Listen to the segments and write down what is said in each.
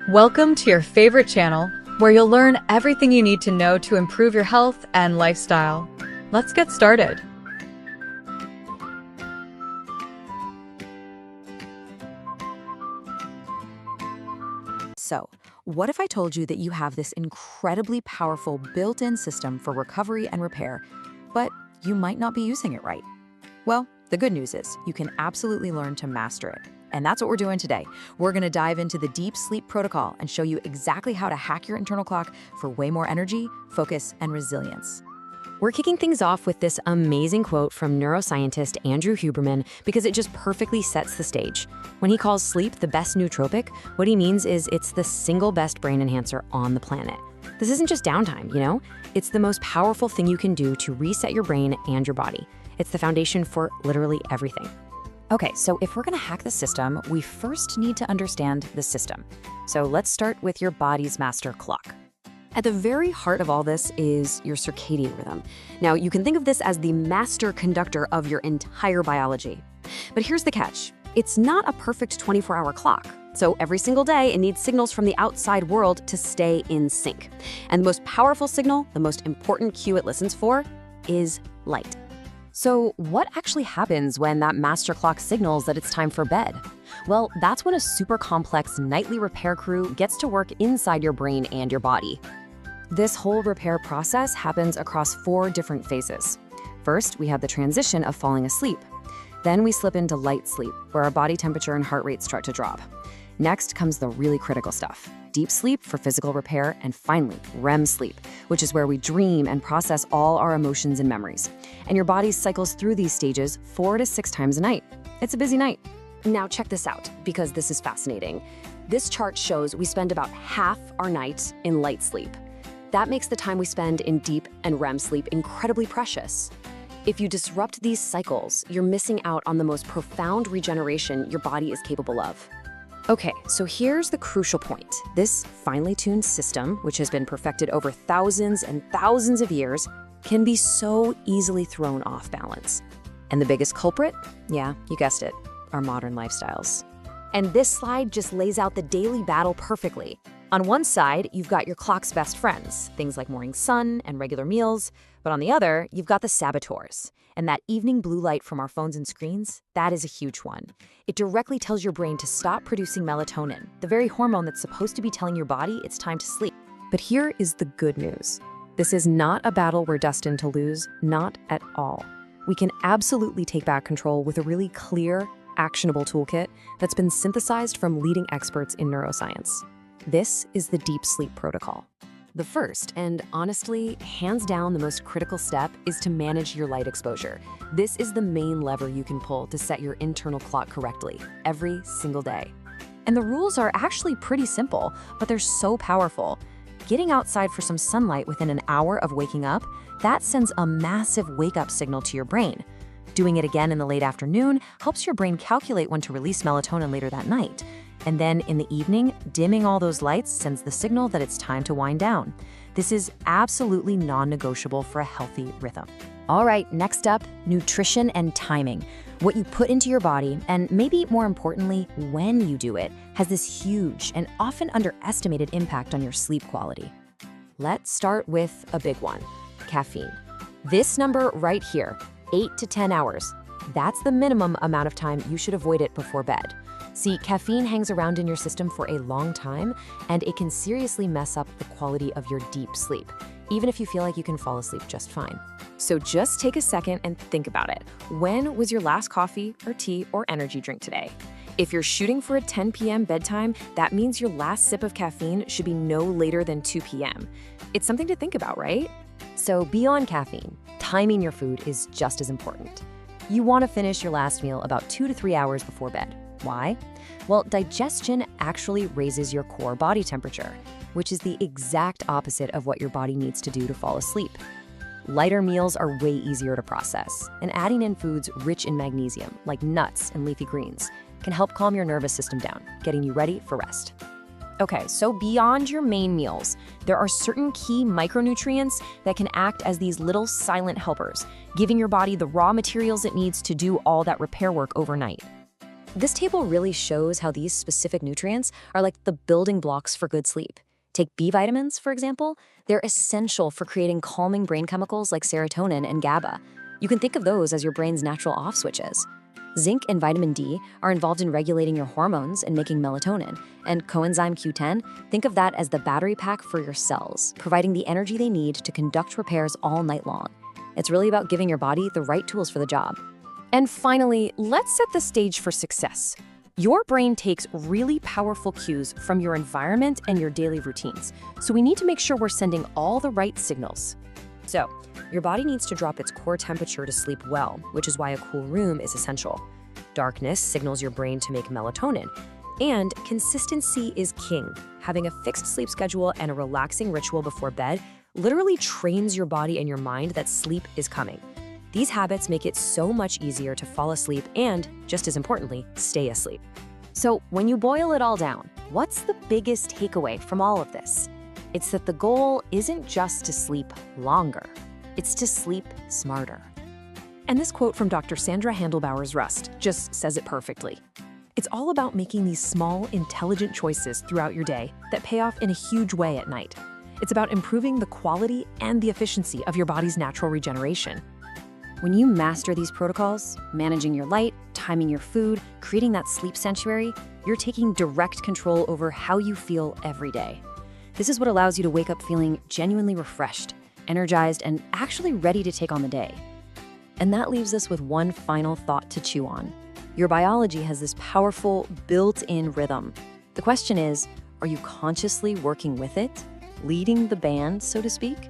Welcome to your favorite channel, where you'll learn everything you need to know to improve your health and lifestyle. Let's get started. So, what if I told you that you have this incredibly powerful built-in system for recovery and repair, but you might not be using it right? Well, the good news is you can absolutely learn to master it. And that's what we're doing today. We're going to dive into the deep sleep protocol and show you exactly how to hack your internal clock for way more energy, focus, and resilience. We're kicking things off with this amazing quote from neuroscientist Andrew Huberman because it just perfectly sets the stage. When he calls sleep the best nootropic, what he means is it's the single best brain enhancer on the planet. This isn't just downtime, you know? It's the most powerful thing you can do to reset your brain and your body. It's the foundation for literally everything. Okay, so if we're going to hack the system, we first need to understand the system. So let's start with your body's master clock. At the very heart of all this is your circadian rhythm. Now, you can think of this as the master conductor of your entire biology. But here's the catch. It's not a perfect 24-hour clock. So every single day, it needs signals from the outside world to stay in sync. And the most powerful signal, the most important cue it listens for, is light. So what actually happens when that master clock signals that it's time for bed? Well, that's when a super complex nightly repair crew gets to work inside your brain and your body. This whole repair process happens across 4 different phases. First, we have the transition of falling asleep. Then we slip into light sleep, where our body temperature and heart rate start to drop. Next comes the really critical stuff, deep sleep for physical repair, and finally, REM sleep, which is where we dream and process all our emotions and memories. And your body cycles through these stages 4 to 6 times a night. It's a busy night. Now check this out, because this is fascinating. This chart shows we spend about half our night in light sleep. That makes the time we spend in deep and REM sleep incredibly precious. If you disrupt these cycles, you're missing out on the most profound regeneration your body is capable of. Okay, so here's the crucial point. This finely tuned system, which has been perfected over thousands and thousands of years, can be so easily thrown off balance. And the biggest culprit? Yeah, you guessed it, our modern lifestyles. And this slide just lays out the daily battle perfectly. On one side, you've got your clock's best friends, things like morning sun and regular meals. But on the other, you've got the saboteurs. And that evening blue light from our phones and screens, that is a huge one. It directly tells your brain to stop producing melatonin, the very hormone that's supposed to be telling your body it's time to sleep. But here is the good news. This is not a battle we're destined to lose, not at all. We can absolutely take back control with a really clear, actionable toolkit that's been synthesized from leading experts in neuroscience. This is the deep sleep protocol. The first, and honestly, hands down the most critical step, is to manage your light exposure. This is the main lever you can pull to set your internal clock correctly, every single day. And the rules are actually pretty simple, but they're so powerful. Getting outside for some sunlight within an hour of waking up, that sends a massive wake-up signal to your brain. Doing it again in the late afternoon helps your brain calculate when to release melatonin later that night. And then in the evening, dimming all those lights sends the signal that it's time to wind down. This is absolutely non-negotiable for a healthy rhythm. All right, next up, nutrition and timing. What you put into your body, and maybe more importantly, when you do it, has this huge and often underestimated impact on your sleep quality. Let's start with a big one, caffeine. This number right here, 8 to 10 hours. That's the minimum amount of time you should avoid it before bed. See, caffeine hangs around in your system for a long time, and it can seriously mess up the quality of your deep sleep, even if you feel like you can fall asleep just fine. So just take a second and think about it. When was your last coffee or tea or energy drink today? If you're shooting for a 10 p.m. bedtime, that means your last sip of caffeine should be no later than 2 p.m. It's something to think about, right? So beyond caffeine, timing your food is just as important. You want to finish your last meal about 2 to 3 hours before bed. Why? Well, digestion actually raises your core body temperature, which is the exact opposite of what your body needs to do to fall asleep. Lighter meals are way easier to process, and adding in foods rich in magnesium, like nuts and leafy greens, can help calm your nervous system down, getting you ready for rest. Okay, so beyond your main meals, there are certain key micronutrients that can act as these little silent helpers, giving your body the raw materials it needs to do all that repair work overnight. This table really shows how these specific nutrients are like the building blocks for good sleep. Take B vitamins, for example. They're essential for creating calming brain chemicals like serotonin and GABA. You can think of those as your brain's natural off switches. Zinc and vitamin D are involved in regulating your hormones and making melatonin. And coenzyme Q10, think of that as the battery pack for your cells, providing the energy they need to conduct repairs all night long. It's really about giving your body the right tools for the job. And finally, let's set the stage for success. Your brain takes really powerful cues from your environment and your daily routines, so we need to make sure we're sending all the right signals. So, your body needs to drop its core temperature to sleep well, which is why a cool room is essential. Darkness signals your brain to make melatonin, and consistency is king. Having a fixed sleep schedule and a relaxing ritual before bed literally trains your body and your mind that sleep is coming. These habits make it so much easier to fall asleep and, just as importantly, stay asleep. So when you boil it all down, what's the biggest takeaway from all of this? It's that the goal isn't just to sleep longer, it's to sleep smarter. And this quote from Dr. Sandra Handelbauer's Rust just says it perfectly. It's all about making these small, intelligent choices throughout your day that pay off in a huge way at night. It's about improving the quality and the efficiency of your body's natural regeneration. When you master these protocols, managing your light, timing your food, creating that sleep sanctuary, you're taking direct control over how you feel every day. This is what allows you to wake up feeling genuinely refreshed, energized, and actually ready to take on the day. And that leaves us with one final thought to chew on. Your biology has this powerful, built-in rhythm. The question is, are you consciously working with it, leading the band, so to speak?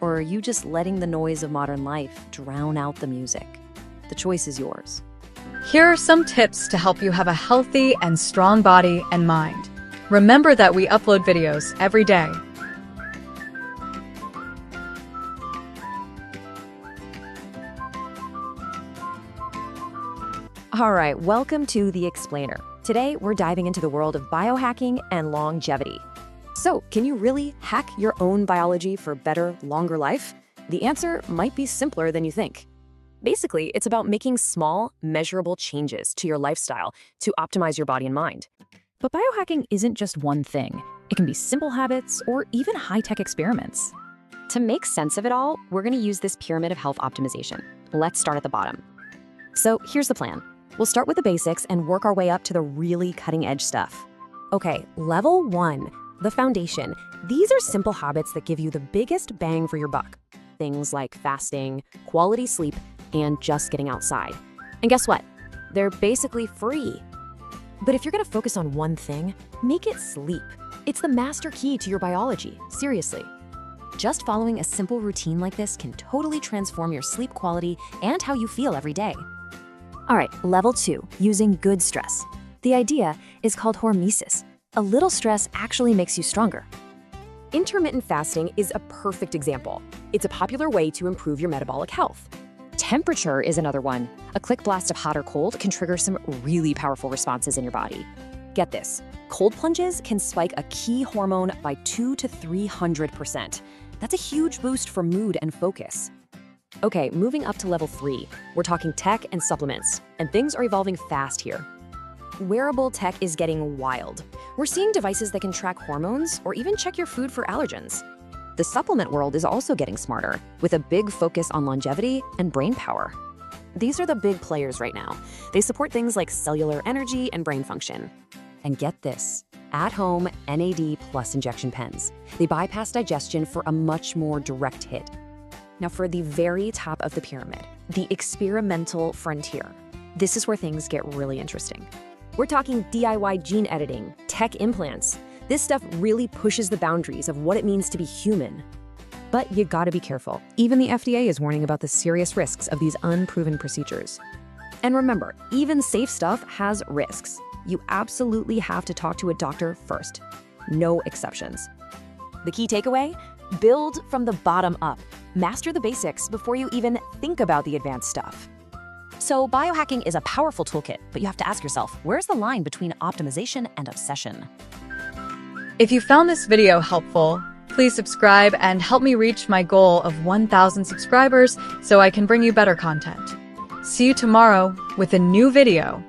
Or are you just letting the noise of modern life drown out the music? The choice is yours. Here are some tips to help you have a healthy and strong body and mind. Remember that we upload videos every day. All right, welcome to The Explainer. Today, we're diving into the world of biohacking and longevity. So, can you really hack your own biology for better, longer life? The answer might be simpler than you think. Basically, it's about making small, measurable changes to your lifestyle to optimize your body and mind. But biohacking isn't just one thing. It can be simple habits or even high-tech experiments. To make sense of it all, we're going to use this pyramid of health optimization. Let's start at the bottom. So here's the plan. We'll start with the basics and work our way up to the really cutting-edge stuff. Okay, level 1, the foundation. These are simple habits that give you the biggest bang for your buck. Things like fasting, quality sleep, and just getting outside. And guess what? They're basically free. But if you're going to focus on one thing, make it sleep. It's the master key to your biology, seriously. Just following a simple routine like this can totally transform your sleep quality and how you feel every day. All right, level 2, using good stress. The idea is called hormesis. A little stress actually makes you stronger. Intermittent fasting is a perfect example. It's a popular way to improve your metabolic health. Temperature is another one. A quick blast of hot or cold can trigger some really powerful responses in your body. Get this, cold plunges can spike a key hormone by 200 to 300%. That's a huge boost for mood and focus. Okay, moving up to level 3, we're talking tech and supplements, and things are evolving fast here. Wearable tech is getting wild. We're seeing devices that can track hormones or even check your food for allergens. The supplement world is also getting smarter, with a big focus on longevity and brain power. These are the big players right now. They support things like cellular energy and brain function. And get this, at-home NAD plus injection pens. They bypass digestion for a much more direct hit. Now for the very top of the pyramid, the experimental frontier. This is where things get really interesting. We're talking DIY gene editing, tech implants. This stuff really pushes the boundaries of what it means to be human. But you gotta be careful. Even the FDA is warning about the serious risks of these unproven procedures. And remember, even safe stuff has risks. You absolutely have to talk to a doctor first. No exceptions. The key takeaway? Build from the bottom up. Master the basics before you even think about the advanced stuff. So biohacking is a powerful toolkit, but you have to ask yourself, where's the line between optimization and obsession? If you found this video helpful, please subscribe and help me reach my goal of 1,000 subscribers so I can bring you better content. See you tomorrow with a new video.